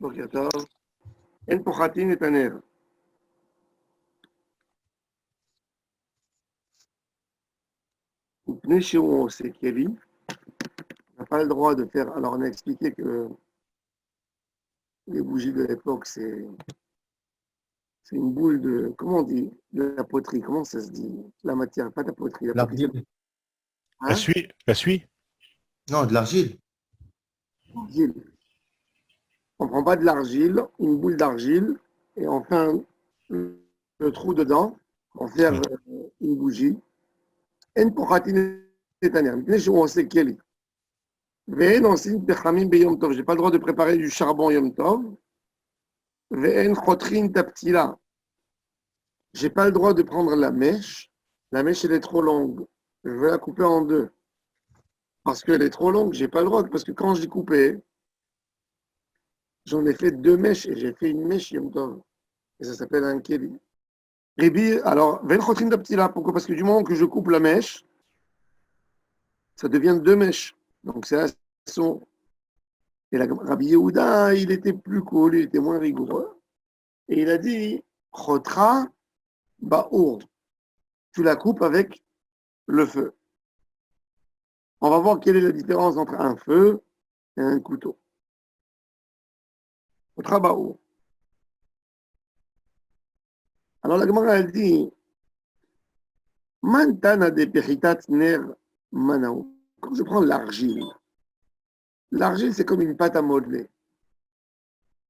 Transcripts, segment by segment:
בוקר טוב. אין פוחתין את הנר. מפני שהוא עושה כלי, on n'a pas le droit de faire. Alors on a expliqué que les bougies de l'époque, c'est une boule de, comment on dit, de la poterie, comment ça se dit? La matière, pas de la poterie, la poterie. L'argile. Hein? La suie. Non, de l'argile. L'argile. On prend pas de l'argile, une boule d'argile, et on fait le trou dedans, on fait une bougie. En pochatine etaner. Mipnei שהוא עושה כלי. ואין עושים פחמים ביום טוב. J'ai pas le droit de préparer du charbon yom tov. ואין חותכין את הפתילה. J'ai pas le droit de prendre la mèche. La mèche, elle est trop longue. Je vais la couper en deux. Parce qu'elle est trop longue, j'ai pas le droit. Parce que quand j'ai coupé, j'en ai fait deux mèches et j'ai fait une mèche yom tov. Et ça s'appelle un keli. Ribi, alors, ve'en chotrin ta ptila. Pourquoi? Parce que du moment que je coupe la mèche, ça devient deux mèches. Donc c'est son. Et la Rabbi Yehuda, il était plus cool, il était moins rigoureux. Et il a dit, chotra ba'our. Tu la coupes avec le feu. On va voir quelle est la différence entre un feu et un couteau. Chotra ba'our. Alors la Gemara, elle dit, Mantana de pechitat ner manao. Quand je prends l'argile, l'argile, c'est comme une pâte à modeler.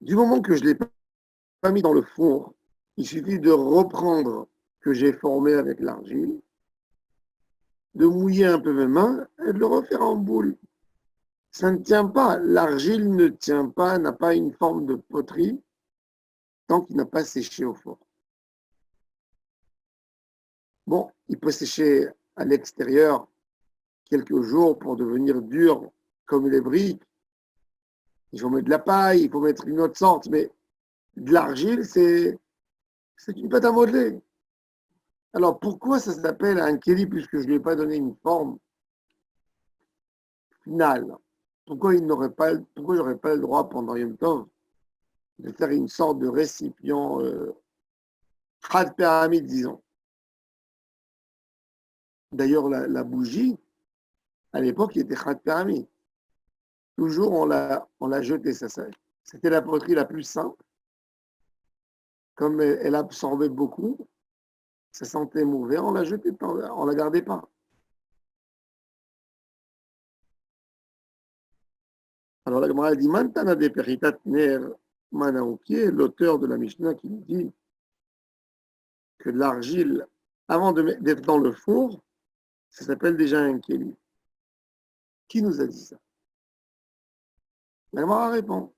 Du moment que je ne l'ai pas mis dans le four, il suffit de reprendre que j'ai formé avec l'argile, de mouiller un peu mes mains et de le refaire en boule. Ça ne tient pas. L'argile ne tient pas, n'a pas une forme de poterie tant qu'il n'a pas séché au four. Bon, il peut sécher à l'extérieur quelques jours pour devenir dur comme les briques. Il faut mettre de la paille, il faut mettre une autre sorte, mais de l'argile, c'est une pâte à modeler. Alors pourquoi ça s'appelle un keli puisque je ne lui ai pas donné une forme finale? Pourquoi j'aurais pas le droit pendant Yom Tov de faire une sorte de récipient Chad pyramide, disons. D'ailleurs, la bougie, à l'époque, il était Chad pyramide. Toujours, on l'a jeté, ça. C'était la poterie la plus simple. Comme elle absorbait beaucoup, ça sentait mauvais, on l'a jeté, on la gardait pas. Alors la Gemara dit, Mantana de Peritat Ner Manao, qui est l'auteur de la Mishnah qui nous dit que l'argile, avant d'être dans le four, ça s'appelle déjà un keli. Qui nous a dit ça? La Gemara répond.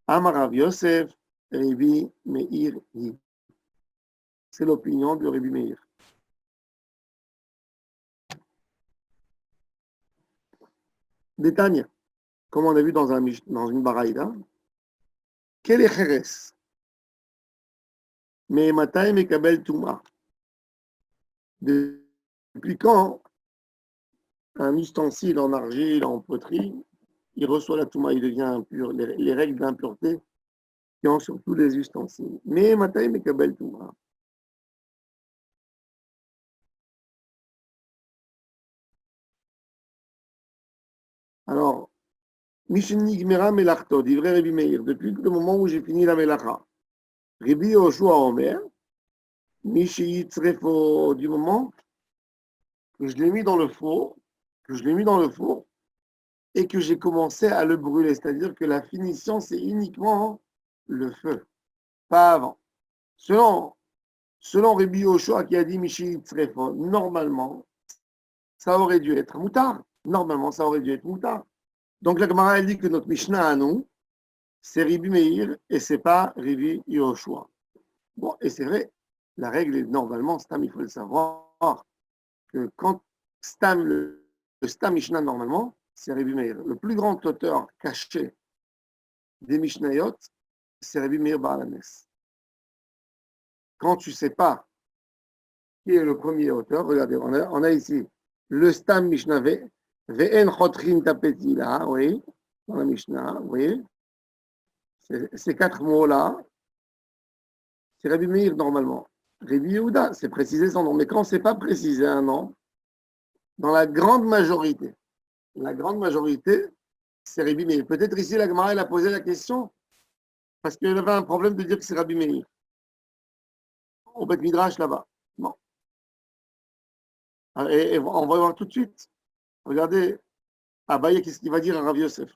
Amarav Yosef, Rabbi Meir Hi. C'est l'opinion de Rabbi Meir. Détagne, comme on a vu dans une baraïda, quel est Cheres? Mais Matai Mekabel Touma. Depuis quand un ustensile en argile, en poterie, il reçoit la Touma, il devient impur, les règles d'impureté qui ont sur tous les ustensiles. Mais Matai Mekabel Touma. Alors, Mishni Gmera Melachto, dit vrai Rabbi Meir, depuis le moment où j'ai fini la Melacha. Rabbi Yoshua Omer, Mishi Yitzrefo, du moment que je l'ai mis dans le four, et que j'ai commencé à le brûler. C'est-à-dire que la finition, c'est uniquement le feu, pas avant. Selon Rabbi Yoshua qui a dit Mishi Yitzrefo, normalement, ça aurait dû être moutard. Normalement, ça aurait dû être moutard. Donc la Gemara, elle dit que notre Mishnah à nous, c'est Rabbi Meir et c'est pas Rabbi Yoshua. Bon, et c'est vrai, la règle est normalement, Stam, il faut le savoir, que quand Stam, le Stam Mishnah normalement, c'est Rabbi Meir. Le plus grand auteur caché des Mishnayot, c'est Rabbi Meir Baal HaNes. Quand tu ne sais pas qui est le premier auteur, regardez, on a ici le Stam Mishnah Ve'en Chotrin Tapetila, oui, dans la Mishnah, oui. Ces quatre mots-là, c'est Rabbi Meir normalement. Rabbi Yehuda, c'est préciser son nom. Mais quand c'est pas précisé un nom, dans la grande majorité, c'est Rabbi Meir. Peut-être ici, la Gemara, elle a posé la question parce qu'elle avait un problème de dire que c'est Rabbi Meir. Au Beth Midrash là-bas. Bon. Et on va voir tout de suite. Regardez, Abaye, qu'est-ce qu'il va dire à Rav Yosef?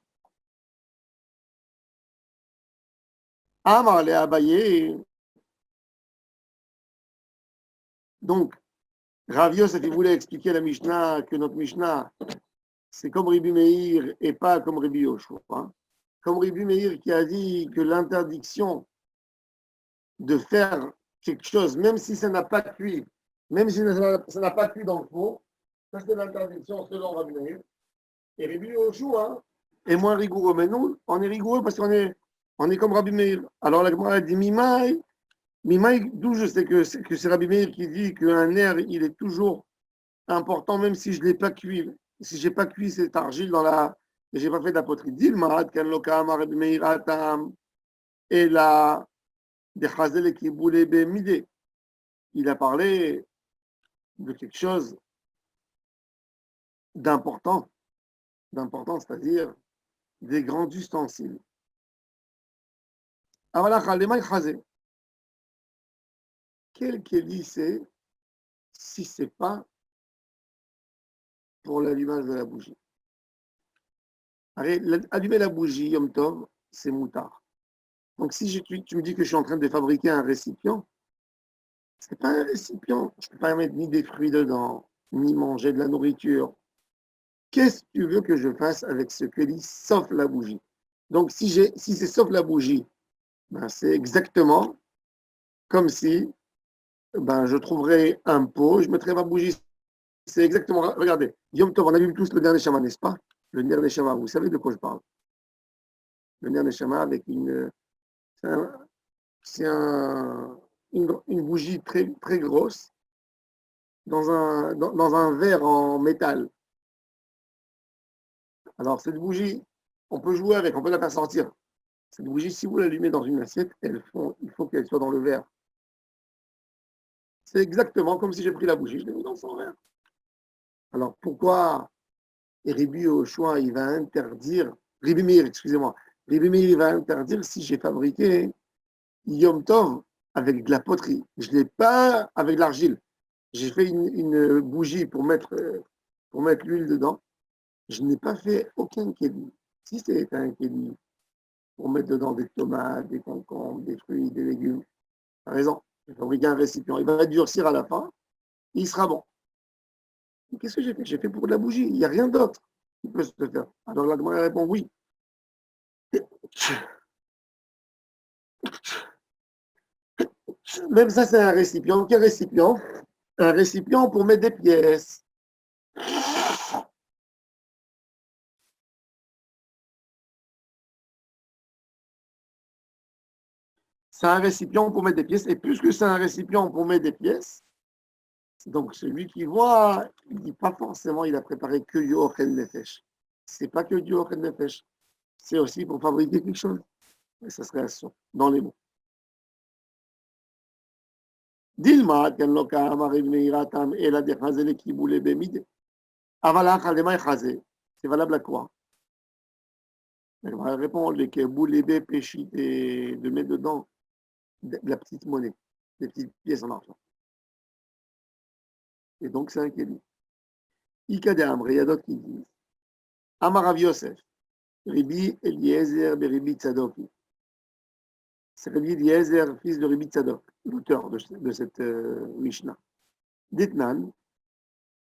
Amar le Abaye. Donc, Rav Yosef, il voulait expliquer à la Mishnah que notre Mishnah, c'est comme Rabbi Meir et pas comme Rabbi Yoshua. Hein. Comme Rabbi Meir qui a dit que l'interdiction de faire quelque chose, même si ça n'a pas cuit, même si ça n'a pas cuit dans le four, ça c'est l'interdiction selon Rabbi Meir. Et Rabbi Yoshua est moins rigoureux. Mais nous, on est rigoureux parce on est comme Rabbi Meir. Alors la Gemara dit Mimaï, d'où je sais que c'est Rabbi Meir qui dit qu'un nerf, il est toujours important, même si je ne l'ai pas cuit. Si je n'ai pas cuit cette argile dans la. Je n'ai pas fait d'apoterie. Dilma, kan lokam, Rabbi Meir atam, et la. De Chazel qui boulait Bemide. Il a parlé de quelque chose d'important, c'est-à-dire des grands ustensiles. Quel kéli c'est si ce n'est pas pour l'allumage de la bougie? Allumer la bougie, Yom Tov, c'est moutard. Donc si tu me dis que je suis en train de fabriquer un récipient, ce n'est pas un récipient. Je ne peux pas mettre ni des fruits dedans, ni manger de la nourriture. Qu'est-ce que tu veux que je fasse avec ce kéli, sauf la bougie? Donc si c'est sauf la bougie, ben, c'est exactement comme si je trouverais un pot, je mettrais ma bougie. C'est exactement, regardez, Yom Tov, on a vu tous le dernier Neshama, n'est-ce pas? Le Ner Neshama, vous savez de quoi je parle? Le Ner Neshama avec une bougie très, très grosse dans un verre en métal. Alors cette bougie, on peut jouer avec, on peut la faire sortir. Cette bougie, si vous l'allumez dans une assiette, il faut qu'elle soit dans le verre. C'est exactement comme si j'ai pris la bougie, je l'ai mis dans son verre. Alors pourquoi Rabbi Yoshua, il va interdire, Rabbi Meir, excusez-moi, Rabbi Meir, il va interdire si j'ai fabriqué Yom Tov avec de la poterie. Je ne l'ai pas avec de l'argile. J'ai fait une bougie pour mettre l'huile dedans. Je n'ai pas fait aucun kéli. Si c'était un kéli pour mettre dedans des tomates, des concombres, des fruits, des légumes, t'as raison, j'ai fabriqué un récipient. Il va durcir à la fin, et il sera bon. Qu'est-ce que j'ai fait? J'ai fait pour de la bougie. Il n'y a rien d'autre qui peut se faire. Alors la demande répond oui. Même ça, c'est un récipient. Quel récipient? Un récipient pour mettre des pièces. C'est un récipient pour mettre des pièces. Et puisque c'est un récipient pour mettre des pièces, donc celui qui voit, il ne dit pas forcément il a préparé que du Ochel Nefesh. Ce n'est pas que du Ochel Nefesh. C'est aussi pour fabriquer quelque chose. Et ça serait dans les mots. Dilma, ken lo ka'amar ibn Meiratam, ela de Chazele qui boulait Bemide. Avalach alema Chazé. C'est valable à quoi? Elle va répondre les Keboulébé péchit et de mettre dedans de la petite monnaie, des petites pièces en argent. Et donc c'est un kéli. Ika de Amr, il y a d'autres qui disent Amar Rav Yosef, Ribi Eliezer Beribi Tzadoki. C'est Ribi Eliezer, fils de Ribi Tzadok, l'auteur de cette Mishnah. Ditnan,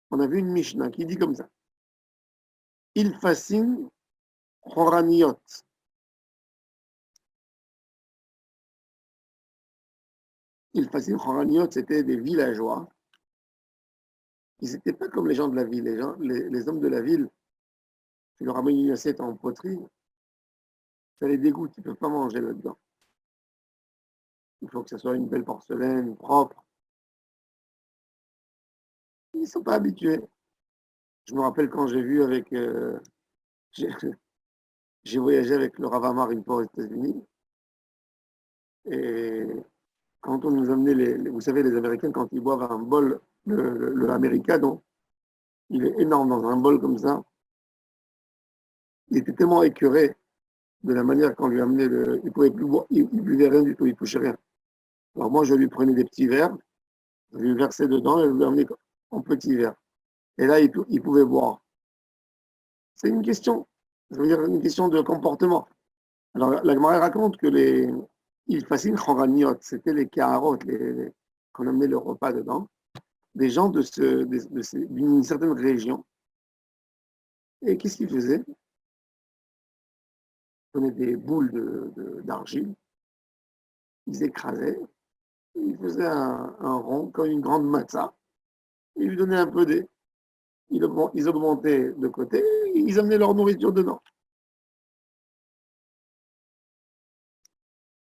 on a vu une Mishnah qui dit comme ça. Il fascine Choraniot. Il fascine Choraniot, c'était des villageois. Ils n'étaient pas comme les gens de la ville. Les hommes de la ville, tu leur amènes une assiette en poterie, ça les dégoûte, ils ne peuvent pas manger là-dedans. Il faut que ce soit une belle porcelaine, propre. Ils ne sont pas habitués. Je me rappelle quand j'ai vu avec... j'ai voyagé avec le Rav Amar une fois aux États-Unis. Et quand on nous amenait vous savez, les Américains, quand ils boivent un bol, le Americano, il est énorme dans un bol comme ça. Il était tellement écœuré de la manière qu'on lui amenait il pouvait plus boire, il buvait rien du tout, il touchait rien. Alors moi, je lui prenais des petits verres, je lui versais dedans et je lui amenais en petits verres. Et là, il pouvait boire. C'est une question, je veux dire, une question de comportement. Alors, la Gemara raconte que il fascine Choraniot, c'était les carottes, qu'on amenait le repas dedans, des gens d'une certaine région. Et qu'est-ce qu'ils faisaient? Ils prenaient des boules d'argile, ils écrasaient, ils faisaient un rond comme une grande matzah, ils lui donnaient un peu ils augmentaient de côté, ils amenaient leur nourriture dedans.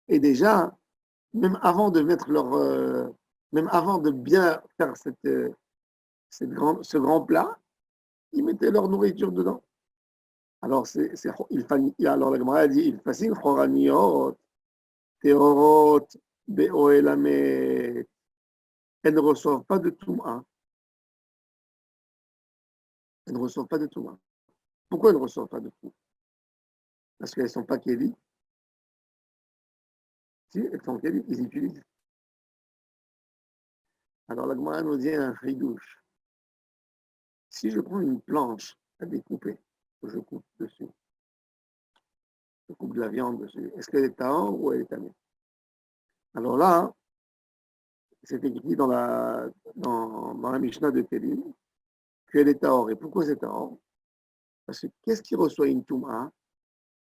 Et déjà, même avant de mettre même avant de bien faire ce grand plat, ils mettaient leur nourriture dedans. Alors, alors la Gemara dit, il fascine choraniot, teorot, be'oelamet. Elles ne reçoivent pas de touma. Elles ne reçoivent pas de touma. Pourquoi elles ne reçoivent pas de touma? Parce qu'elles ne sont pas kéli. Si, elles sont kéli, ils utilisent. Alors la Gemara nous dit un chidouche. Si je prends une planche à découper, je coupe dessus, je coupe de la viande dessus, est-ce qu'elle est tahor ou elle est tamée? Alors là, c'est écrit dans la Mishnah de Kélim qu'elle est tahor. Et pourquoi c'est tahor? Parce que qu'est-ce qui reçoit une touma?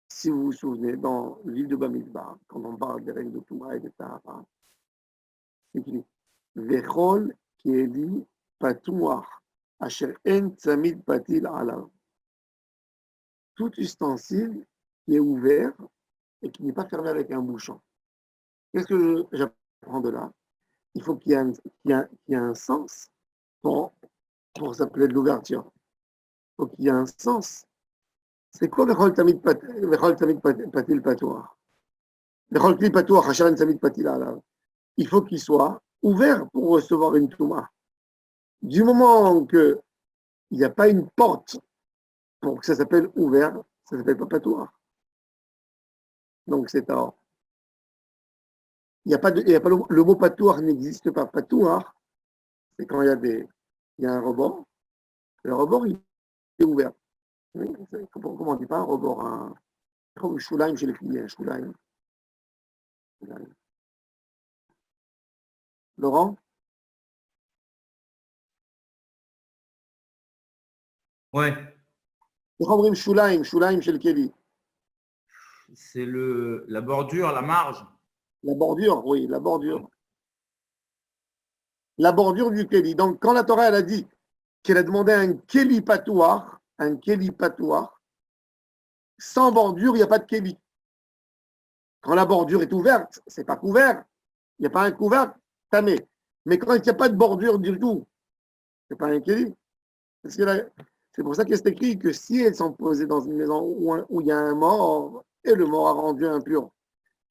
Si vous vous souvenez, dans le livre de Bamidbar, quand on parle des règles de touma et de tahara, c'est écrit Vechol kieli patouach asher en tzamid patil alav. Tout ustensile qui est ouvert et qui n'est pas fermé avec un bouchon. Qu'est-ce que j'apprends de là? Il faut qu'il y ait un sens pour s'appeler de l'ouverture. Il faut qu'il y ait un sens. C'est quoi Vechol tamid patil patouach? Vechol kli patouach asher en tzamid patil alav. Il faut qu'il soit ouvert pour recevoir une touma. Du moment qu'il n'y a pas une porte pour que ça s'appelle ouvert, ça ne s'appelle pas patouar. Donc c'est tort. Il y a pas le mot patouar n'existe pas. Patouar, c'est quand il y a un rebord. Le rebord, il est ouvert. Comment on dit pas un rebord? Comme shulaim chez les filles, un shulaim. Laurent? Ouais, Shulaim chez le Kéli. c'est la bordure, la marge. La bordure, oui, la bordure. La bordure du Kéli. Donc, quand la Torah, elle a dit qu'elle a demandé un Kéli patouar, sans bordure, il n'y a pas de Kéli. Quand la bordure est ouverte, c'est pas couvert. Il n'y a pas un couvert, tamé. Mais quand il n'y a pas de bordure du tout, c'est pas un Kéli. C'est pour ça qu'il est écrit que si elles sont posées dans une maison où il y a un mort, et le mort a rendu impur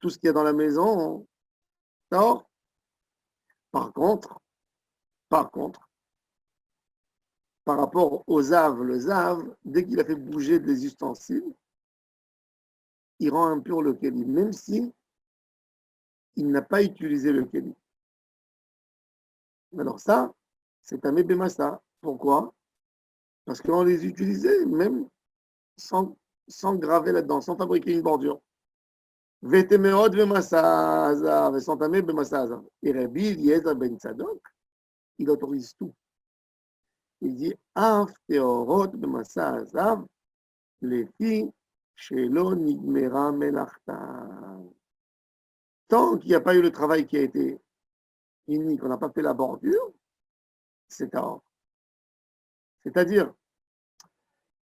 tout ce qu'il y a dans la maison, d'accord. Par contre, par rapport au zav, le zav, dès qu'il a fait bouger des ustensiles, il rend impur le kéli, même si il n'a pas utilisé le kéli. Alors ça, c'est un mébémassa. Pourquoi? Parce qu'on les utilisait même sans graver là-dedans, sans fabriquer une bordure. Vetemeod vemassa azav, sans tamer bemassa azav. Et Rabbi Eliezer ben Tzadok, il autorise tout. Il dit, Af teorot bemassa azav, les filles, shelo nigmera melachta. Tant qu'il n'y a pas eu le travail qui a été fini, qu'on n'a pas fait la bordure, c'est or. C'est-à-dire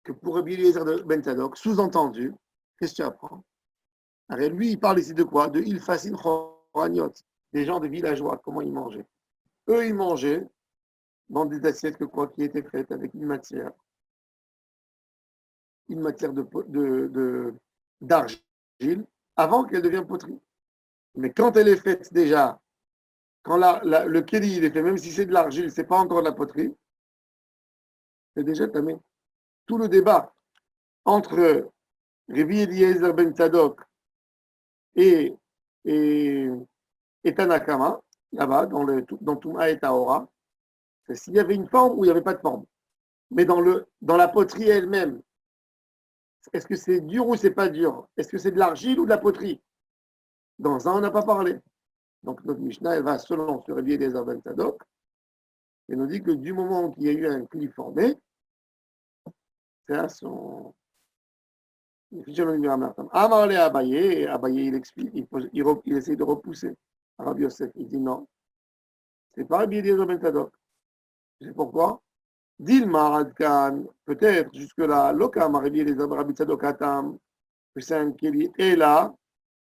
que pour Rabbi Eliezer ben Tzadok, sous-entendu, qu'est-ce que tu apprends? Alors lui, il parle ici de quoi? De il fascine choraniot, des gens de villageois, comment ils mangeaient. Eux, ils mangeaient dans des assiettes qui étaient faites avec une matière d'argile, avant qu'elle devienne poterie. Mais quand elle est faite déjà, quand le kéli il est fait, même si c'est de l'argile, c'est pas encore de la poterie, c'est déjà tamé. Tout le débat entre Rabbi Eliezer ben Tzadok et, et, et Tanakama, là-bas, dans Touma et Tahora, c'est s'il y avait une forme ou il n'y avait pas de forme. Mais dans la poterie elle-même, est-ce que c'est dur ou c'est pas dur? Est-ce que c'est de l'argile ou de la poterie? Dans ça, on n'a pas parlé. Donc notre Mishnah, elle va selon ce Rabbi Eliezer ben Tzadok, et nous dit que du moment qu'il y a eu un cli formé, c'est à son. Amar le Abaye, et Abaye il explique, il essaie de repousser Rabbi Yosef. Il dit non, c'est pas Rabbi Eliezer ben Tzadok. C'est pourquoi? Dilma Adkan, peut-être jusque-là, Lokam Rabbi Eliezer ben Rabbi Tzadok Hatam, que c'est un keli, et là,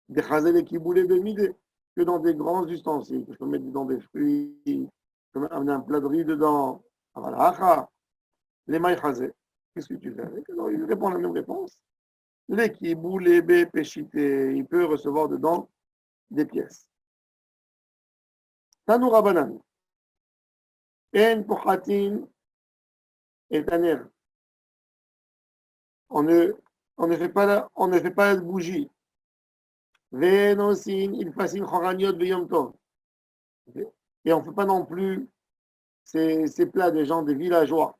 des chazés et kiboulés de midé, que dans des grands ustensiles, que je peux mettre dans des fruits, je peux amener un plat de riz dedans. Voilà, les mailles chazés. Qu'est-ce que tu fais avec? Alors, il répond la même réponse. Les kiboulés péchité, il peut recevoir dedans des pièces. Tanou Rabanan. En pochatin et taner. On ne fait pas la bougie. Venosin, il fascine choraniot beyom tov. Et on ne fait pas non plus ces plats des gens des villageois.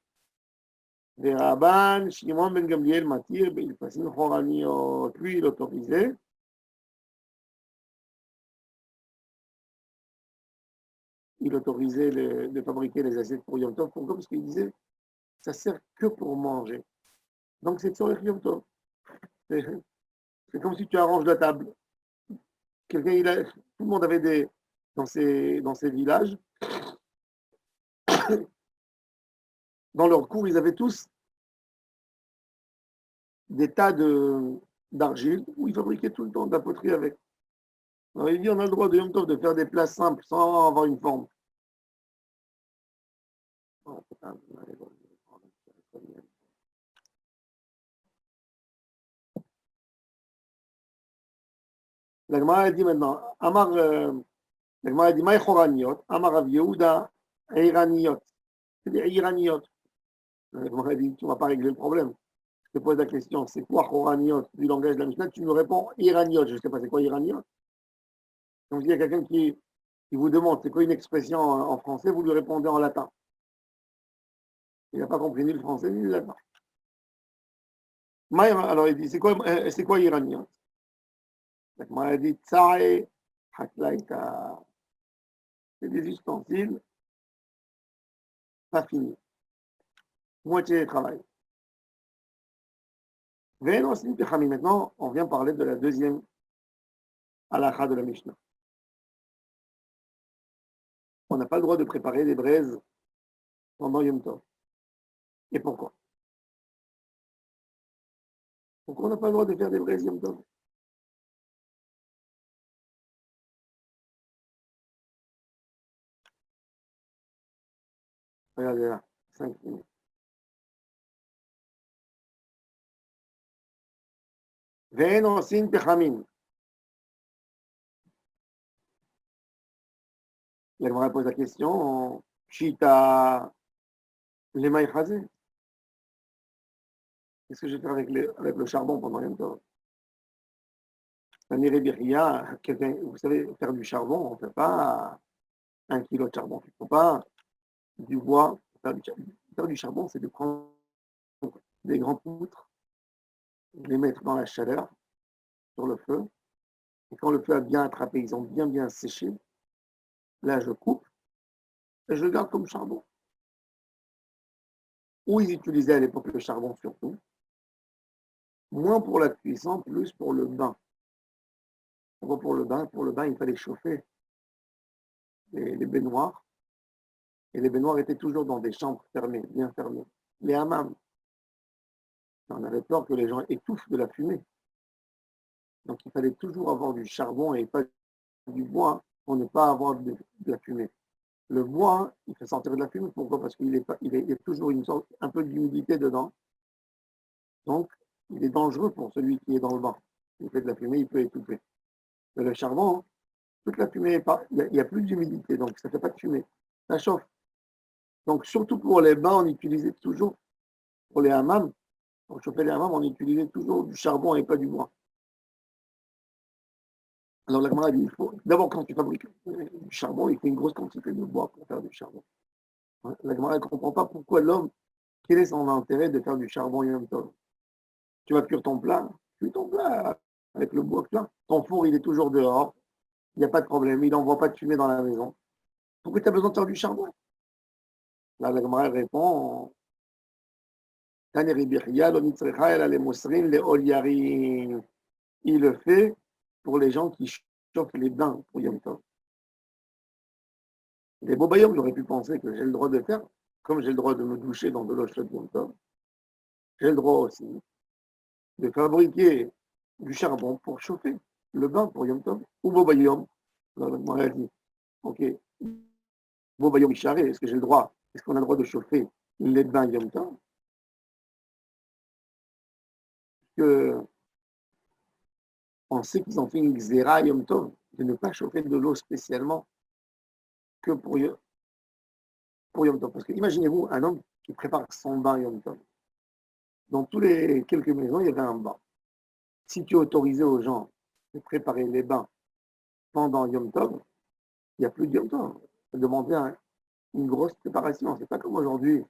Des Rabban, Shimon ben Gamliel, Matir, il fascine choraniot. Lui, il autorisait. Il autorisait de fabriquer les assiettes pour Yom Tov. Pourquoi? Parce qu'il disait, ça sert que pour manger. Donc c'est Tzorech Yom Tov. C'est comme si tu arranges la table. Tout le monde avait dans ces villages, dans leur cours, ils avaient tous des tas d'argile où ils fabriquaient tout le temps de la poterie avec. Alors il dit, on a le droit de Yom Tov de faire des plats simples sans avoir une forme. La Gemara dit maintenant, la Gemara dit, Maï Choraniot, Amar Rav Yehuda, Eiraniot. C'est des Eiraniot. La Gemara dit, tu ne vas pas régler le problème. Je te pose la question, c'est quoi Choraniot du langage de la Mishnah? Tu me réponds Iraniot. Je ne sais pas c'est quoi Iraniot. Donc il y a quelqu'un qui vous demande c'est quoi une expression en français, vous lui répondez en latin. Il n'a pas compris ni le français ni le latin. Alors il dit c'est quoi Iraniot? Donc il dit Tsae Haklaita. C'est des ustensiles pas finis. Moitié de travail. Maintenant, on vient parler de la deuxième halakha de la Mishnah. On n'a pas le droit de préparer des braises pendant Yom Tov. Et pourquoi? Pourquoi on n'a pas le droit de faire des braises Yom Tov? Regardez là, 5 minutes. Ve'enosin pechamim. La Gemara pose la question, Chita, les mailles chazés. Qu'est-ce que je vais faire avec le charbon pendant Yom Tov? Vous savez, faire du charbon, on ne fait pas 1 kilo de charbon. Il ne faut pas du bois. Faire du charbon, c'est de prendre des grandes poutres, les mettre dans la chaleur, sur le feu. Et quand le feu a bien attrapé, ils ont bien séché, là je coupe et je le garde comme charbon. Où ils utilisaient à l'époque le charbon surtout, moins pour la cuisson, plus pour le bain. Pourquoi pour le bain? Pour le bain, il fallait chauffer les baignoires. Et les baignoires étaient toujours dans des chambres fermées, bien fermées. Les hammams. On avait peur que les gens étouffent de la fumée. Donc il fallait toujours avoir du charbon et pas du bois pour ne pas avoir de la fumée. Le bois, il fait sortir de la fumée. Pourquoi? Parce qu'il y a toujours un peu d'humidité dedans. Donc, il est dangereux pour celui qui est dans le bain. Il fait de la fumée, il peut étouffer. Mais le charbon, toute la fumée, il n'y a plus d'humidité, donc ça ne fait pas de fumée. Ça chauffe. Donc, surtout pour les bains, on utilisait toujours, pour les hammams, pour chauffer les hammams, on utilisait toujours du charbon et pas du bois. Alors, la Gemara dit, il faut, d'abord, quand tu fabriques du charbon, il faut une grosse quantité de bois pour faire du charbon. La Gemara ne comprend pas pourquoi l'homme, quel est son intérêt de faire du charbon Yom Tov. Tu vas cuire ton plat, cuis ton plat avec le bois que tu as. Ton four, il est toujours dehors, il n'y a pas de problème, il n'envoie pas de fumée dans la maison. Pourquoi tu as besoin de faire du charbon? Là, la Gemara répond, il le fait pour les gens qui chauffent les bains pour Yom Tov. Les Bobayom, j'aurais pu penser que j'ai le droit de faire, comme j'ai le droit de me doucher dans de l'eau chaude Yom Tov, j'ai le droit aussi de fabriquer du charbon pour chauffer le bain pour Yom Tov. Ou Bobayom, on a dit, ok, Bobayom Isharé, est-ce que j'ai le droit, est-ce qu'on a le droit de chauffer les bains Yom Tov? Que on sait qu'ils ont fait une xéra Yom Tov de ne pas chauffer de l'eau spécialement que pour Yom Tov. Parce que imaginez-vous un homme qui prépare son bain Yom Tov. Dans tous les quelques maisons, il y avait un bain. Si tu autorisais aux gens de préparer les bains pendant Yom Tov, il n'y a plus de Yom Tov. Ça demandait une grosse préparation. C'est pas comme aujourd'hui,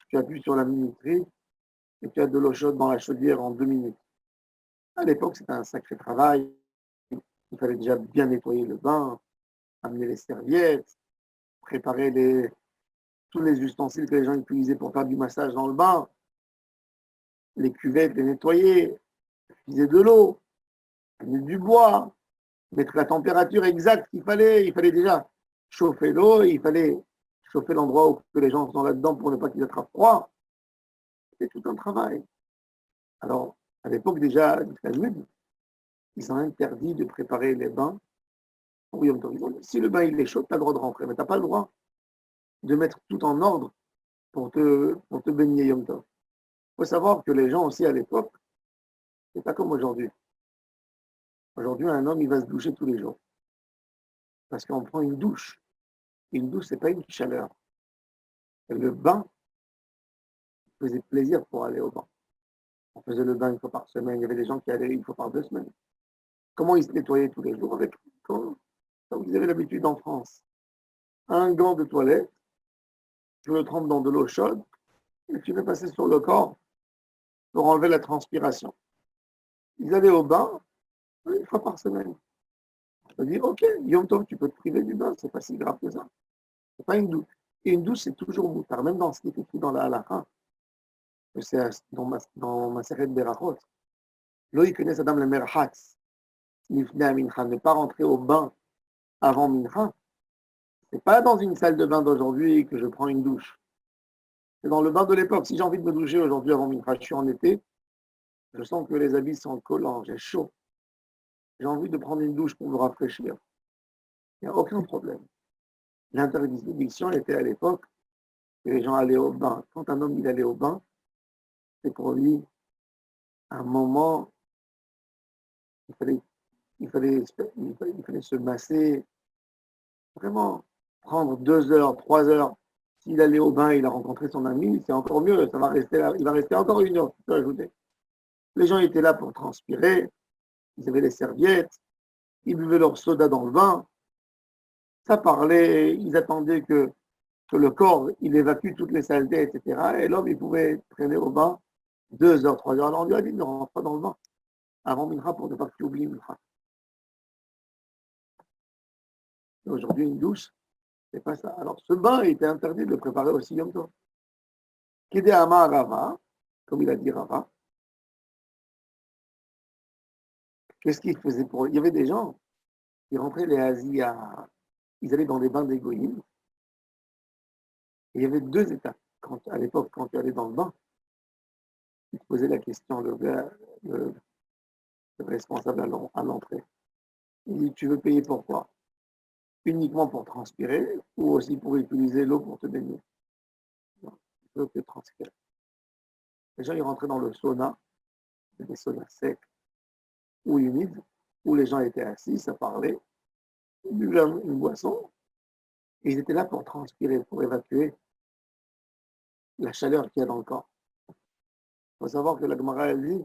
tu appuies sur la minuterie et tu as de l'eau chaude dans la chaudière en 2 minutes. À l'époque, c'était un sacré travail. Il fallait déjà bien nettoyer le bain, amener les serviettes, préparer tous les ustensiles que les gens utilisaient pour faire du massage dans le bain, les cuvettes, les nettoyer, utiliser de l'eau, amener du bois, mettre la température exacte qu'il fallait. Il fallait déjà chauffer l'eau, il fallait chauffer l'endroit où les gens sont là-dedans pour ne pas qu'ils attrapent froid. C'est tout un travail. Alors, à l'époque déjà du Talmud, ils ont interdit de préparer les bains pour Yom Tov. Si le bain il est chaud, tu as le droit de rentrer, mais tu n'as pas le droit de mettre tout en ordre pour te baigner Yom Tov. Il faut savoir que les gens aussi à l'époque, c'est pas comme aujourd'hui. Aujourd'hui, un homme, il va se doucher tous les jours. Parce qu'on prend une douche. Une douche, c'est pas une chaleur. Et le bain faisait plaisir pour aller au bain. On faisait le bain une fois par semaine. Il y avait des gens qui allaient une fois par 2 semaines. Comment ils se nettoyaient tous les jours avec, comme vous avez l'habitude en France. Un gant de toilette, tu le trempes dans de l'eau chaude et tu le passer sur le corps pour enlever la transpiration. Ils allaient au bain une fois par semaine. Je dis, ok, Yom Tov, tu peux te priver du bain, c'est pas si grave que ça. C'est pas une douche. Et une douche, c'est toujours moutard, même dans ce qui est écrit dans la halakha, c'est dans ma série de Berachot. Loïc connaît Adam le merhatz, l'ifna mincha, ne pas rentrer au bain avant mincha. C'est pas dans une salle de bain d'aujourd'hui que je prends une douche. C'est dans le bain de l'époque. Si j'ai envie de me doucher aujourd'hui avant mincha, je suis en été, je sens que les habits sont collants, j'ai chaud. J'ai envie de prendre une douche pour me rafraîchir. Il n'y a aucun problème. L'interdiction était à l'époque que les gens allaient au bain. Quand un homme il allait au bain, c'est pour lui un moment, il fallait, il fallait se masser, vraiment prendre 2 heures, 3 heures. S'il allait au bain, il a rencontré son ami, c'est encore mieux, ça va rester là, il va rester encore 1 heure, tu peux ajouter. Les gens étaient là pour transpirer, ils avaient les serviettes, ils buvaient leur soda dans le bain, ça parlait, ils attendaient que le corps, il évacue toutes les saletés, etc. Et l'homme, il pouvait traîner au bain 2 heures, 3 heures. Alors on lui a dit, ne rentre pas dans le bain avant Mincha pour ne pas que tu oublies Mincha. Aujourd'hui, une douche, c'est pas ça. Alors ce bain, il était interdit de le préparer aussi Yom Tov. Kede Amar Rava, comme il a dit Rava, qu'est-ce qu'il faisait pour eux? Il y avait des gens qui rentraient les Asies ils allaient dans des bains d'égoïne. Il y avait 2 étapes. À l'époque, quand tu allais dans le bain, tu te posais la question, le responsable à l'entrée. Il dit, tu veux payer pour quoi? Uniquement pour transpirer ou aussi pour utiliser l'eau pour te baigner? Non, je veux que transpirer. Les gens, ils rentraient dans le sauna, des saunas secs ou humides, où les gens étaient assis, ça parlait. ils buvaient une boisson, et ils étaient là pour transpirer, pour évacuer la chaleur qu'il y a dans le corps. Il faut savoir que la Gemara, elle dit,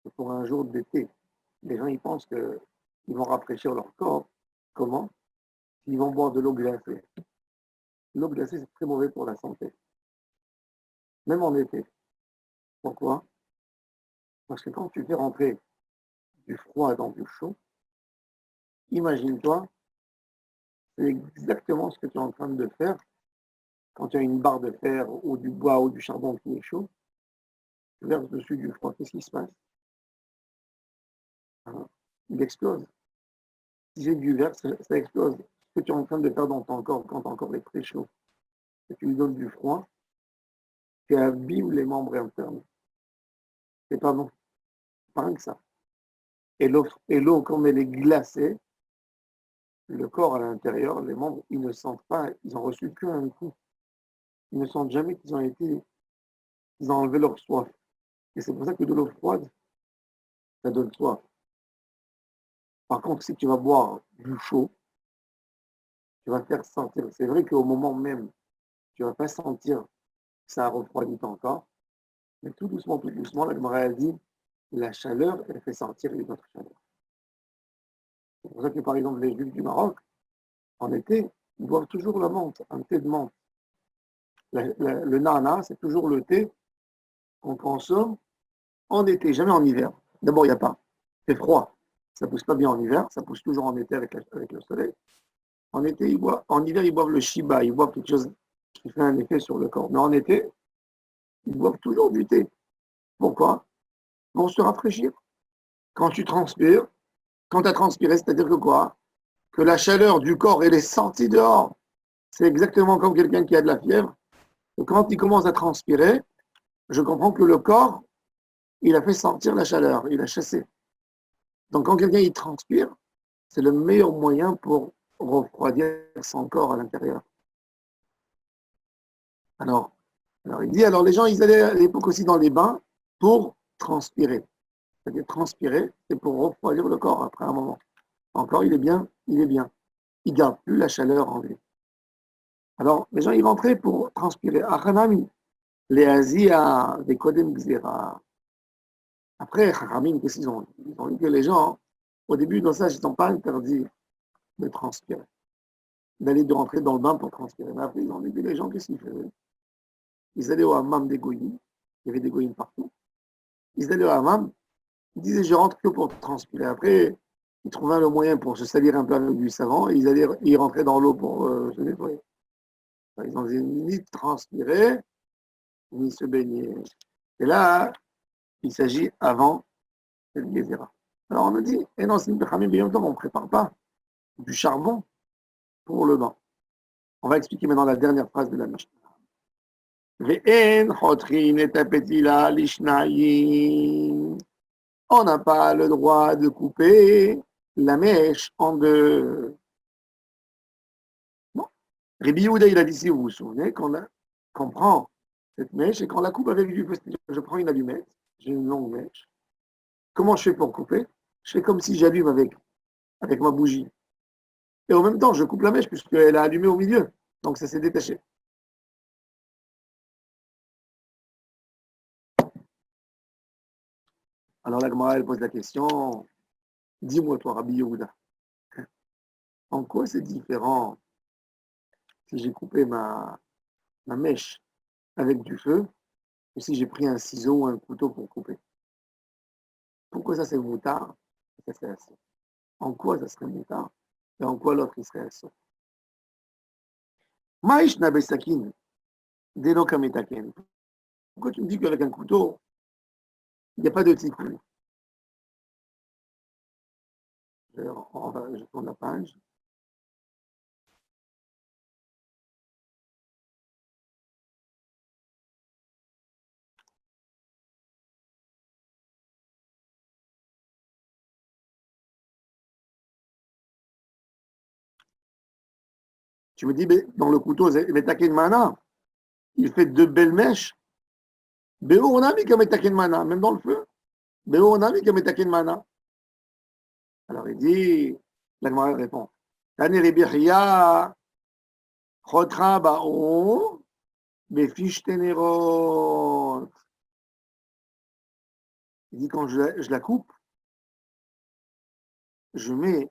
que pour un jour d'été, les gens ils pensent qu'ils vont rafraîchir leur corps. Comment? Ils vont boire de l'eau glacée. L'eau glacée, c'est très mauvais pour la santé. Même en été. Pourquoi? Parce que quand tu fais rentrer du froid dans du chaud, imagine-toi, c'est exactement ce que tu es en train de faire quand tu as une barre de fer ou du bois ou du charbon qui est chaud. Tu verses dessus du froid. Qu'est-ce qui se passe? Il explose. Si j'ai du verre, ça explose. Ce que tu es en train de faire dans ton corps quand ton corps est très chaud, et tu lui donnes du froid, tu abîmes les membres internes. C'est pas bon. Pas rien que ça. Et l'eau, comme elle est glacée, le corps à l'intérieur, les membres, ils ne sentent pas, ils ont reçu qu'un coup. Ils ne sentent jamais qu'ils ont enlevé leur soif. Et c'est pour ça que de l'eau froide, ça donne soif. Par contre, si tu vas boire du chaud, tu vas faire sentir. C'est vrai qu'au moment même, tu ne vas pas sentir que ça a refroidi ton corps, mais tout doucement, la Gemara a dit, la chaleur, elle fait sentir les autres chaleurs. C'est pour ça que, par exemple, les Juifs du Maroc, en été, ils boivent toujours la menthe, un thé de menthe. Le nana, c'est toujours le thé qu'on consomme en été, jamais en hiver. D'abord, il n'y a pas. C'est froid. Ça ne pousse pas bien en hiver, ça pousse toujours en été avec le soleil. En été, en hiver, ils boivent le shiba, ils boivent quelque chose qui fait un effet sur le corps. Mais en été, ils boivent toujours du thé. Pourquoi? Pour se rafraîchir. Quand tu transpires, quand tu as transpiré, c'est-à-dire que quoi? Que la chaleur du corps, elle est sortie dehors. C'est exactement comme quelqu'un qui a de la fièvre. Et quand il commence à transpirer, je comprends que le corps, il a fait sortir la chaleur, il a chassé. Donc quand quelqu'un il transpire, c'est le meilleur moyen pour refroidir son corps à l'intérieur. Alors il dit, alors les gens, ils allaient à l'époque aussi dans les bains pour transpirer. C'est-à-dire transpirer, c'est pour refroidir le corps après un moment. Encore, il est bien, il est bien. Il ne garde plus la chaleur en lui. Alors, les gens, ils rentraient pour transpirer. Achanami, les Asiya, des Kodem Gzera. Après, Chachamim, qu'est-ce qu'ils ont dit? Ils ont dit que les gens, au début, dans ça, ils n'ont pas interdit de transpirer, d'aller de rentrer dans le bain pour transpirer. Mais après, ils ont dit que les gens, qu'est-ce qu'ils faisaient? Ils allaient au hammam des goyim. Il y avait des goyim partout. Ils allaient au hammam. Ils disaient, je rentre que pour transpirer. Après, ils trouvaient le moyen pour se salir un peu avec du savon et ils rentraient dans l'eau pour se nettoyer. Ils n'ont ni transpirer, ni se baigner. Et là, il s'agit avant le Gézéra. Alors on a dit, et non, c'est une on ne prépare pas du charbon pour le bain. On va expliquer maintenant la dernière phrase de la Mishnah. On n'a pas le droit de couper la mèche en deux. Bon. Rabbi Yehuda, il a dit, si vous vous souvenez, qu'on prend cette mèche et qu'on la coupe avec du feu. Je prends une allumette, j'ai une longue mèche. Comment je fais pour couper? Je fais comme si j'allume avec ma bougie. Et en même temps, je coupe la mèche puisqu'elle a allumé au milieu. Donc ça s'est détaché. Alors la Gemara, elle pose la question, dis-moi toi, Rabbi Yehuda, en quoi c'est différent si j'ai coupé ma mèche avec du feu ou si j'ai pris un ciseau ou un couteau pour couper? Pourquoi ça c'est moutard et ça serait assaut? En quoi ça serait moutard et en quoi l'autre il serait assaut? Maïch nabesakin, deno kametaken. Pourquoi tu me dis qu'avec un couteau, il n'y a pas de tikkun? Je tourne la page. Tu me dis, dans le couteau, Metaken Mana, il fait deux belles mèches. Béo, on a mis comme Metaken Mana, même dans le feu. Béo, on a mis comme Metaken Mana. Alors il dit, La Gemara répond. Tane Rabbi Chia, chotra ba'o, befish tenerot. Il dit quand je la coupe, je mets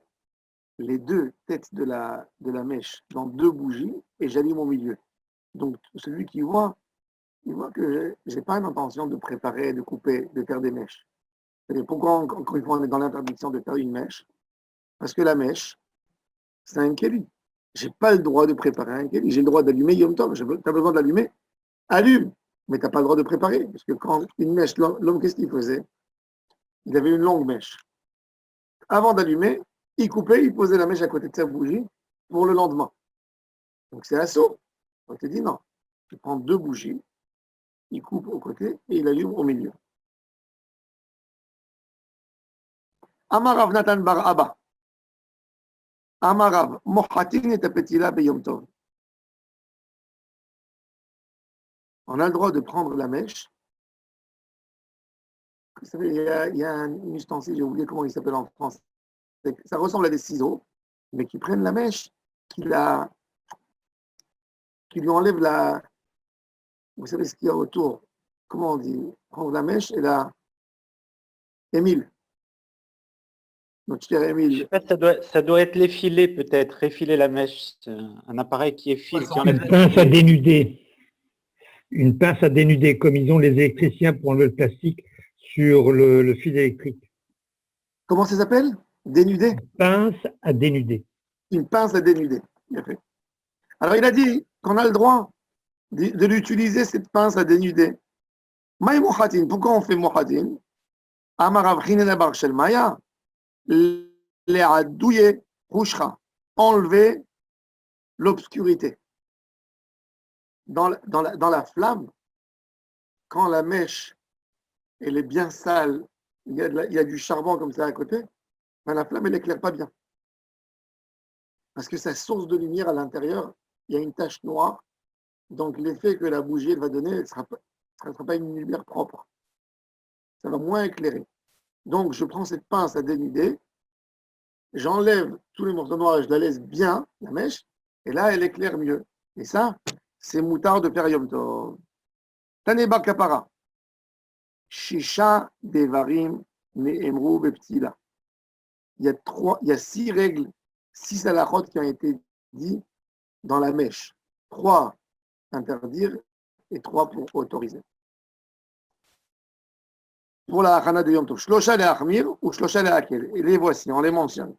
les deux têtes de la mèche dans deux bougies et j'allume au milieu. Donc celui qui voit, il voit que je n'ai pas une intention de préparer, de couper, de faire des mèches. Et pourquoi, encore une fois, on est dans l'interdiction de faire une mèche? Parce que la mèche, c'est un kéli. Je n'ai pas le droit de préparer un kéli. J'ai le droit d'allumer Yom Tov. Tu as besoin d'allumer? Allume. Mais tu n'as pas le droit de préparer. Parce que quand une mèche, l'homme, qu'est-ce qu'il faisait? Il avait une longue mèche. Avant d'allumer, il coupait, il posait la mèche à côté de sa bougie pour le lendemain. Donc c'est assaut. On te dit non. Il prend deux bougies, il coupe au côté et il allume au milieu. Amarav Nathan Bar Abba. Amarav Mohatin et Tapetila Beyom Tov. On a le droit de prendre la mèche. Vous savez, il y a un ustensile, j'ai oublié comment il s'appelle en français. Ça ressemble à des ciseaux, mais qui prennent la mèche, qui lui enlèvent la. Vous savez ce qu'il y a autour? Comment on dit? Prendre la mèche et la. Émile. Notre cher Je sais Émile. pas, ça doit être l'effiler peut-être, effiler la mèche. C'est un appareil qui effile, qui enlève. Une pince à dénuder. Une pince à dénuder, comme ils ont les électriciens pour enlever le plastique sur le fil électrique. Comment ça s'appelle? Dénuder? Pince à dénuder. Une pince à dénuder. Bien fait. Alors il a dit qu'on a le droit de l'utiliser, cette pince à dénuder. Maï Mohatin. Pourquoi on fait Mohatin? Amarav Chinena Bar Shel Maya. Le'adouye Rouchra. Enlever l'obscurité. Dans la flamme, quand la mèche elle est bien sale, il y a du charbon comme ça à côté, ben la flamme elle n'éclaire pas bien. Parce que sa source de lumière à l'intérieur, il y a une tache noire, donc l'effet que la bougie elle va donner, ce ne sera pas une lumière propre. Ça va moins éclairer. Donc je prends cette pince à dénuder, j'enlève tous les morceaux noirs et je la laisse bien, la mèche, et là elle éclaire mieux. Et ça, c'est moutard de faire Yom Tov. Tane Bar Kapara. Shisha Devarim Ne'emru Beptila. Il y a 6 règles, 6 halachot qui ont été dit dans la mèche. 3 interdire et 3 pour autoriser. Pour la hachana de Yom Tov, Shlosha le'achmir ou Shlosha le'akel. Et les voici, on les mentionne.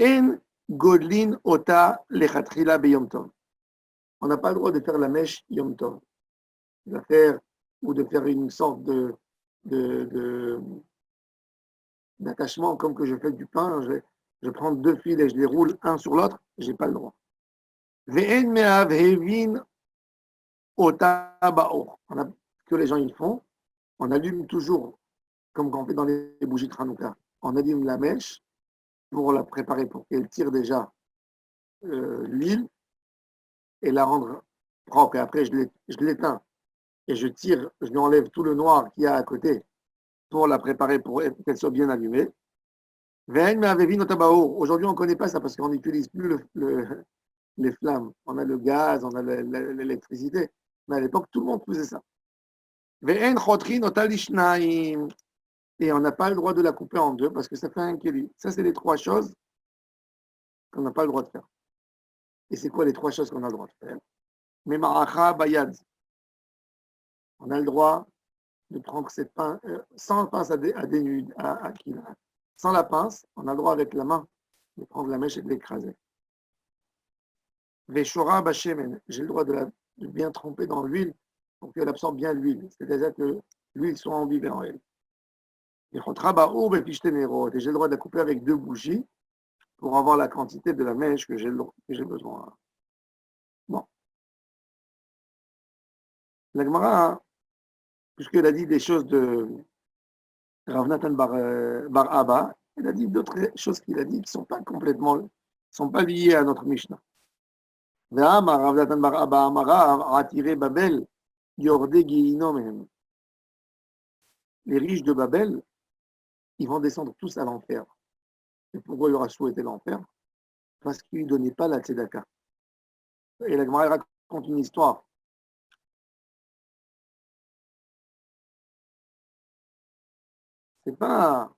En godlin ota lechatchila beyom tov. On n'a pas le droit de faire la mèche Yom Tov. De faire une sorte d'attachement comme que je fais du pain. Je prends 2 fils et je les roule un sur l'autre. Je n'ai pas le droit. Ve'en me'avhevin ota ba'or. Que les gens ils font, on allume toujours, comme quand on fait dans les bougies de Hanouka, on allume la mèche pour la préparer, pour qu'elle tire déjà l'huile et la rendre propre. Et après, je l'éteins et je lui enlève tout le noir qu'il y a à côté pour la préparer, pour qu'elle soit bien allumée. Aujourd'hui, on ne connaît pas ça parce qu'on n'utilise plus les flammes. On a le gaz, on a l'électricité. Mais à l'époque, tout le monde faisait ça. Et on n'a pas le droit de la couper en deux parce que ça fait un kéli. Ça, c'est les 3 choses qu'on n'a pas le droit de faire. Et c'est quoi les 3 choses qu'on a le droit de faire? Mais ma'acha bayad. On a le droit de prendre cette pince, sans pince sans la pince, on a le droit avec la main de prendre la mèche et de l'écraser. Veshora bashemen. J'ai le droit de bien tremper dans l'huile pour qu'elle absorbe bien l'huile. C'est-à-dire que l'huile soit imbibée en elle. Et j'ai le droit de la couper avec 2 bougies pour avoir la quantité de la mèche que j'ai besoin. Bon. La Gemara, puisqu'elle a dit des choses de Rav Nathan Bar Abba, elle a dit d'autres choses qu'il a dit qui ne sont pas liées à notre Mishnah. Rav Nathan Bar Abba Amara a tiré Babel, Yordé Giinom. Les riches de Babel, ils vont descendre tous à l'enfer. Et pourquoi il aura souhaité l'enfer? Parce qu'il ne donnait pas la tzedaka. Et la Gemara raconte une histoire. C'est pas,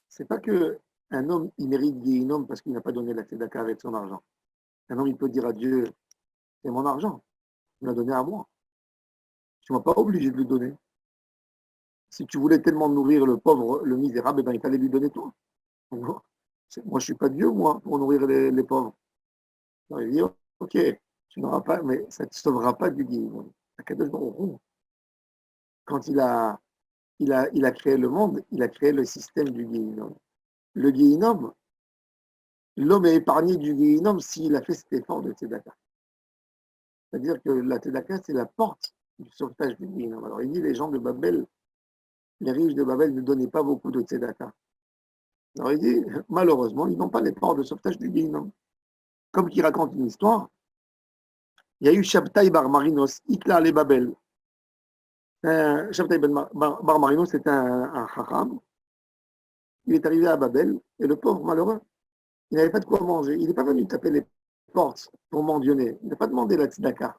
c'est pas que un homme, il mérite Guéhinom parce qu'il n'a pas donné la tzedaka avec son argent. Un homme, il peut dire à Dieu, c'est mon argent, il l'a donné à moi. Tu ne m'as pas obligé de le donner. Si tu voulais tellement nourrir le pauvre, le misérable, eh ben, il fallait lui donner toi. Donc, moi, je ne suis pas Dieu, moi, pour nourrir les pauvres. Il dit, ok, tu n'auras pas, mais ça ne te sauvera pas du Guéhinom. Quand il a créé le monde, il a créé le système du Guéhinom. Le Guéhinom, l'homme est épargné du Guéhinom s'il a fait cet effort de Tzedaka. C'est-à-dire que la Tzedaka, c'est la porte du sauvetage du Guéhinom. Alors il dit, les gens de Babel, les riches de Babel ne donnaient pas beaucoup de Tzedaka. Alors il dit, malheureusement, ils n'ont pas les portes de sauvetage du Guéhinom. Comme qui raconte une histoire, il y a eu Shabtai Bar Marinos, Ikla les Babel. Shabtai Bar Marinos, c'était un Chacham. Il est arrivé à Babel, et le pauvre malheureux, il n'avait pas de quoi manger. Il n'est pas venu taper les portes pour mendionner. Il n'a pas demandé la tzedaka.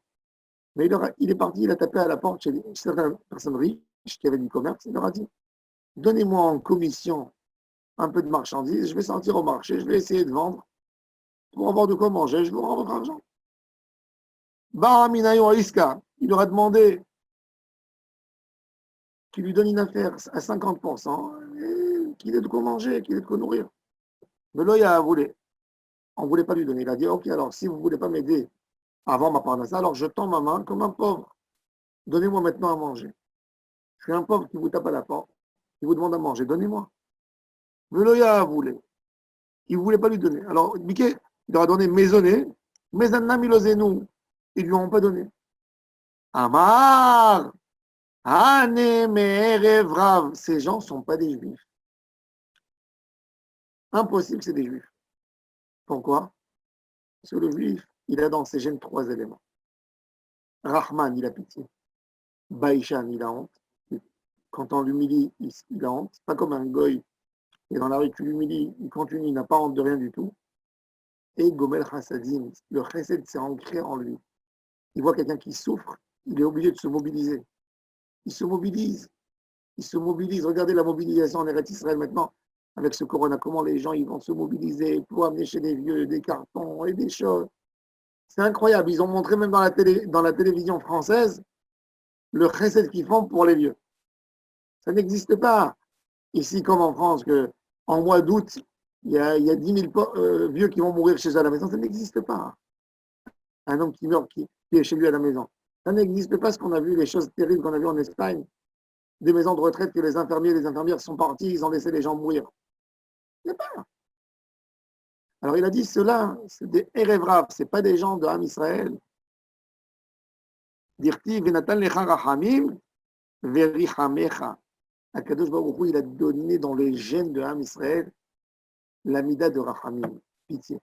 Mais il est parti, il a tapé à la porte chez certaines personnes riches qui avaient du commerce. Il leur a dit, donnez-moi en commission un peu de marchandises, je vais sortir au marché, je vais essayer de vendre pour avoir de quoi manger, je vous rends votre argent. Baraminayon Iska, il leur a demandé qu'il lui donne une affaire à 50%, et qu'il ait de quoi manger, qu'il ait de quoi nourrir. Mais là, il a voulu. On ne voulait pas lui donner. Il a dit, ok, alors si vous ne voulez pas m'aider avant ma parnassa, alors je tends ma main comme un pauvre. Donnez-moi maintenant à manger. Je suis un pauvre qui vous tape à la porte, qui vous demande à manger. Donnez-moi. Mais Loya voulait. Il ne voulait pas lui donner. Alors, Mickey, il leur a donné maisonné, mais un ami nous. Ils ne lui ont pas donné. Amar, Ane Me'erevrav. Ces gens ne sont pas des juifs. Impossible, c'est des juifs. Pourquoi? Parce que le juif, il a dans ses gènes 3 éléments. Rahman, il a pitié. Baïchan, il a honte. Quand on l'humilie, il a honte. Pas comme un goy. Et dans la rue, tu l'humilies, il continue, il n'a pas honte de rien du tout. Et Gomel Chassadim, le chesed s'est ancré en lui. Il voit quelqu'un qui souffre, il est obligé de se mobiliser. Il se mobilise. Il se mobilise. Regardez la mobilisation en Eretz Israël maintenant, avec ce corona, comment les gens ils vont se mobiliser pour amener chez les vieux des cartons et des choses. C'est incroyable. Ils ont montré même dans la télévision française le chesed qu'ils font pour les vieux. Ça n'existe pas. Ici, comme en France, que en mois d'août, il y a 10 000 vieux qui vont mourir chez eux à la maison. Ça n'existe pas. Un homme qui meurt, qui est chez lui à la maison. Ça n'existe pas, ce qu'on a vu, les choses terribles qu'on a vues en Espagne, des maisons de retraite que les infirmiers et les infirmières sont partis, ils ont laissé les gens mourir. Il n'y a pas. Alors il a dit, ceux-là, c'est des Erevrav, ce n'est pas des gens de Ham Israël. Dirti, Venatan lecha rachamim, verichamecha. Akadosh Baruch Hu, il a donné dans les gènes de Ham Israël l'amida de rachamim, pitié.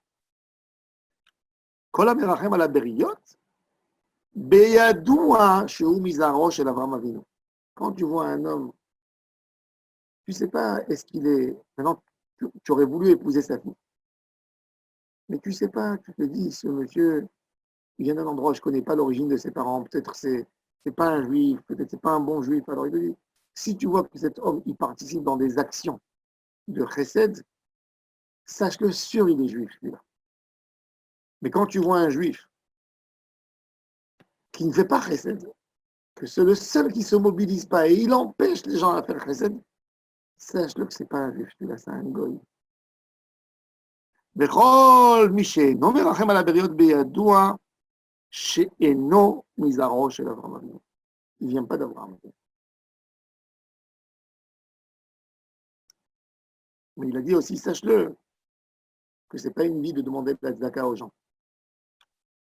Kol hamerachem ala beriyot, beyadoua shehu mizaro shel Avraham Avinu. Quand tu vois un homme, tu ne sais pas, est-ce qu'il est... Maintenant, tu aurais voulu épouser sa fille. Mais tu ne sais pas, tu te dis, ce monsieur, il vient d'un endroit où je ne connais pas l'origine de ses parents, peut-être c'est pas un juif, peut-être c'est pas un bon juif. Alors il te dit, si tu vois que cet homme, il participe dans des actions de chesed, sache-le sûr, il est juif, celui-là. Mais quand tu vois un juif qui ne fait pas chesed, que c'est le seul qui ne se mobilise pas et il empêche les gens à faire chesed, sache-le que ce n'est pas un juif, celui-là, c'est un goy. בכל מי שאינו מרחם על הבריות בידוע שאינו מזרעו של אברהם אבינו. Il ne vient pas d'Abraham. Mais il a dit aussi, sache-le, que ce n'est pas une vie de demander de la tzedaka aux gens.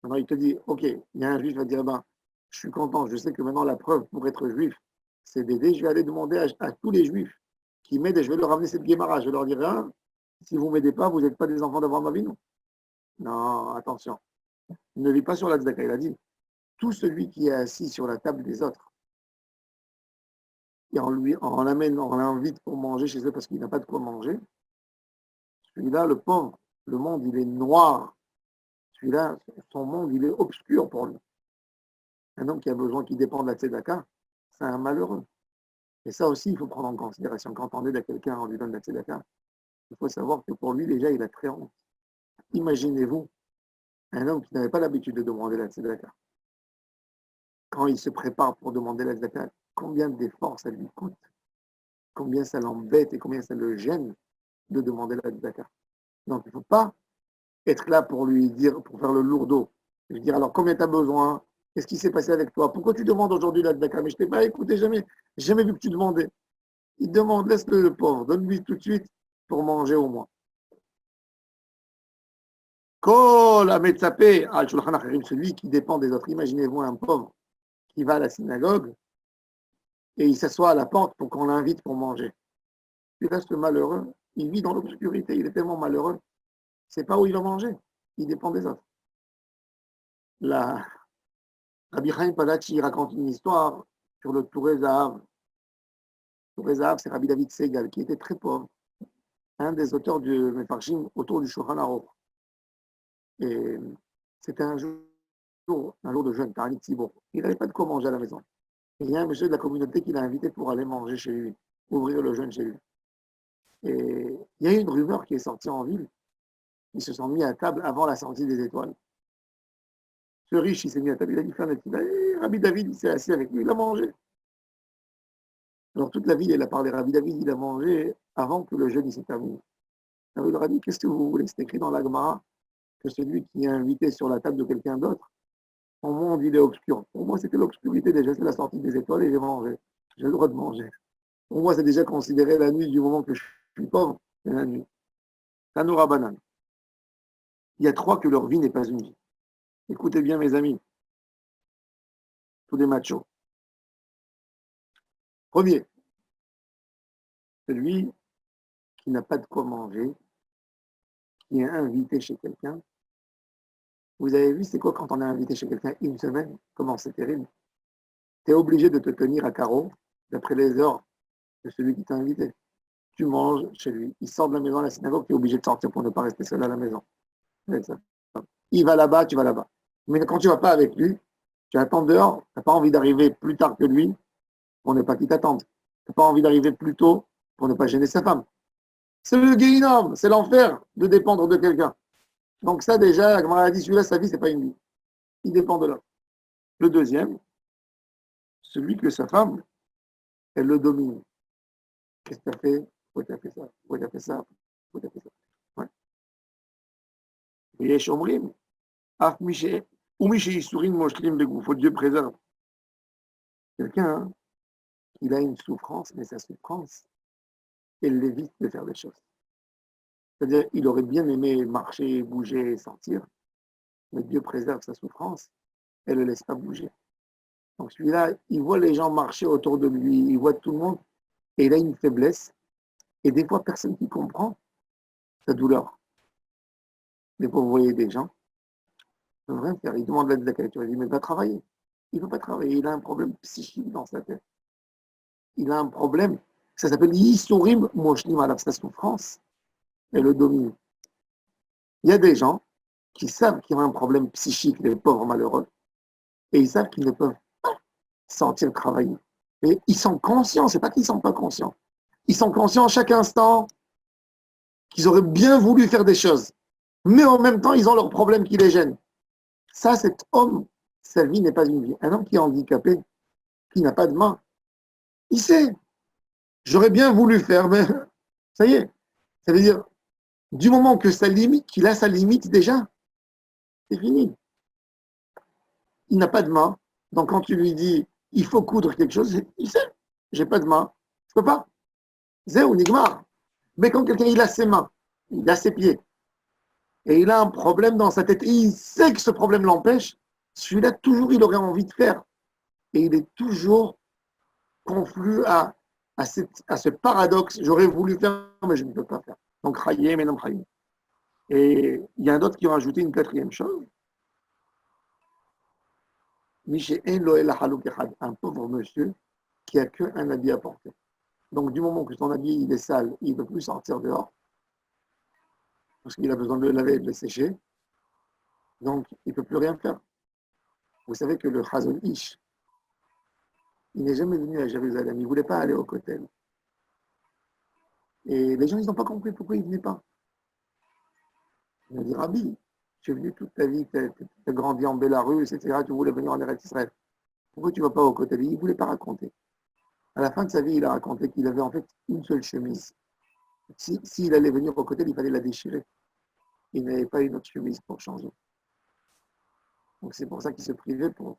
Maintenant, il te dit, ok, il y a un juif qui va dire, ben, je suis content, je sais que maintenant la preuve pour être juif, c'est d'aider, je vais aller demander à tous les juifs qui m'aident et je vais leur ramener cette guémara, je vais leur dire, hein, si vous ne m'aidez pas, vous n'êtes pas des enfants d'Abraham Avinu. Non, attention. Il ne vit pas sur la tzedaka. Il a dit, tout celui qui est assis sur la table des autres, et on l'amène, on l'invite pour manger chez eux parce qu'il n'a pas de quoi manger, Celui-là, le pauvre, le monde, il est noir. Celui-là, son monde, il est obscur pour lui. Un homme qui a besoin, qui dépend de la tzedaka, c'est un malheureux. Et ça aussi, il faut prendre en considération. Quand on aide à quelqu'un, on lui donne la tzedaka, il faut savoir que pour lui, déjà, il a très honte. Imaginez-vous, un homme qui n'avait pas l'habitude de demander la tzedaka. Quand il se prépare pour demander la tzedaka, combien d'efforts ça lui coûte, combien ça l'embête et combien ça le gêne de demander la tzedaka. Donc, il ne faut pas être là pour lui dire, pour faire le lourdeau. Lui dire, alors, combien tu as besoin? Qu'est-ce qui s'est passé avec toi? Pourquoi tu demandes aujourd'hui la tzedaka? Mais je t'ai pas écouté, jamais vu que tu demandais. Il demande, laisse-le le pauvre, donne-lui tout de suite pour manger au moins. Kol Ametzapé al Shulchan Acharim, celui qui dépend des autres. Imaginez-vous un pauvre qui va à la synagogue et il s'assoit à la porte pour qu'on l'invite pour manger. Il reste malheureux, il vit dans l'obscurité, il est tellement malheureux, il ne sait pas où il va manger, il dépend des autres. Rabbi Chaim Palachi raconte une histoire sur le Touré Zahav. Touré Zahav, c'est Rabbi David Segal, qui était très pauvre, un des auteurs du Mefarshim autour du Shulchan Aruch. Et c'était un jour de jeûne, Ta'anit Tzibour. Il n'avait pas de quoi manger à la maison. Et il y a un monsieur de la communauté qui l'a invité pour aller manger chez lui, ouvrir le jeûne chez lui. Et il y a eu une rumeur qui est sortie en ville. Ils se sont mis à table avant la sortie des étoiles. Ce riche, il s'est mis à table, il a dit, Rabbi David, il s'est assis avec lui, il a mangé. Alors toute la ville, elle a parlé, Rabbi David, il a mangé avant que le jeûne s'est terminé. Alors il leur a dit, qu'est-ce que vous voulez? C'est écrit dans la Gemara que celui qui est invité sur la table de quelqu'un d'autre, son monde, il est obscur. Pour moi, c'était l'obscurité déjà, c'est la sortie des étoiles et j'ai mangé. J'ai le droit de manger. Pour moi, c'est déjà considéré la nuit du moment que je suis pauvre, c'est la nuit. Tanoura banane. Il y a trois que leur vie n'est pas une vie. Écoutez bien, mes amis, tous les machos. Premier, celui qui n'a pas de quoi manger, qui est invité chez quelqu'un. Vous avez vu, c'est quoi quand on est invité chez quelqu'un une semaine? Comment c'est terrible. Tu es obligé de te tenir à carreau d'après les heures de celui qui t'a invité. Tu manges chez lui. Il sort de la maison à la synagogue, tu es obligé de sortir pour ne pas rester seul à la maison. Il va là-bas, tu vas là-bas. Mais quand tu ne vas pas avec lui, tu attends dehors, tu n'as pas envie d'arriver plus tard que lui pour ne pas qu'il t'attende. Tu n'as pas envie d'arriver plus tôt pour ne pas gêner sa femme. C'est le guéhinam, c'est l'enfer de dépendre de quelqu'un. Donc ça déjà, la Gemara a dit, celui-là, sa vie, ce n'est pas une vie. Il dépend de l'autre. Le deuxième, celui que sa femme, elle le domine. Qu'est-ce que tu as fait? Pourquoi tu as fait ça? Pourquoi tu as fait ça? Pourquoi tu as fait ça? Ouais. Et Shomrim, Af Miché, ou Miché Isurim Moshlim Begoufo, Dieu préserve. Quelqu'un, hein, il a une souffrance, mais sa souffrance, elle l'évite de faire des choses. C'est-à-dire, il aurait bien aimé marcher, bouger, sortir, mais Dieu préserve sa souffrance, elle ne le laisse pas bouger. Donc celui-là, il voit les gens marcher autour de lui, il voit tout le monde, et il a une faiblesse, et des fois, personne qui comprend sa douleur. Des fois, vous voyez des gens, ils ne veulent rien faire, ils demandent l'aide de la culture, il dit, mais va travailler. Il ne veut pas travailler, il a un problème psychique dans sa tête. Il a un problème, ça s'appelle Yisurim Moshlim, alors sa souffrance, elle le domine. Il y a des gens qui savent qu'ils ont un problème psychique, les pauvres malheureux, et ils savent qu'ils ne peuvent pas sortir travailler. Et ils sont conscients, c'est pas qu'ils ne sont pas conscients. Ils sont conscients à chaque instant qu'ils auraient bien voulu faire des choses, mais en même temps, ils ont leurs problèmes qui les gênent. Ça, cet homme, sa vie n'est pas une vie. Un homme qui est handicapé, qui n'a pas de main, il sait, j'aurais bien voulu faire, mais ça y est. Ça veut dire, du moment que sa limite, qu'il a sa limite déjà, c'est fini. Il n'a pas de main, donc quand tu lui dis, il faut coudre quelque chose, il sait, j'ai pas de main, je peux pas. C'est ou nigmar. Mais quand quelqu'un il a ses mains, il a ses pieds, et il a un problème dans sa tête, et il sait que ce problème l'empêche, celui-là, toujours, il aurait envie de faire. Et il est toujours conflu à ce paradoxe. J'aurais voulu faire, mais je ne peux pas faire. Donc, Chayé, mais non Chayé. Et il y a d'autres qui ont ajouté une quatrième chose. Un pauvre monsieur qui a qu'un habit à porter. Donc, du moment que son habit il est sale, il ne peut plus sortir dehors. parce qu'il a besoin de le laver et de le sécher. Donc, il ne peut plus rien faire. Vous savez que le Chazon Ish, il n'est jamais venu à Jérusalem. Il ne voulait pas aller au Kotel. Et les gens, ils n'ont pas compris pourquoi il ne venait pas. Il a dit, Rabbi, tu es venu toute ta vie, tu as grandi en Bélarus, etc. Tu voulais venir en Eretz Israël. Pourquoi tu ne vas pas au Kotel? Il ne voulait pas raconter. À la fin de sa vie, il a raconté qu'il avait en fait une seule chemise. S'il allait venir au Kotel, il fallait la déchirer. Il n'avait pas une autre chemise pour changer. Donc c'est pour ça qu'il se privait pour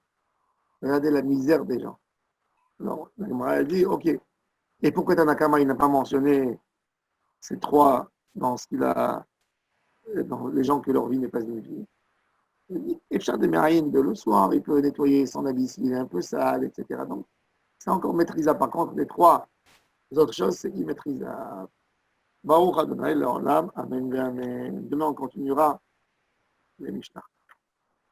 regarder la misère des gens. Alors, la Gemara a dit, ok, et pourquoi Tanakama, il n'a pas mentionné ces trois dans ce qu'il a, dans les gens que leur vie n'est pas une vie? Il dit, Efchar de Meraïn, de le soir, il peut nettoyer son habit s'il est un peu sale, etc. Donc, c'est encore maîtrisable. Par contre, les trois autres choses, c'est immaîtrisable. Baruch Adonai Leolam, Amen, Amen. Demain, on continuera les Mishnah.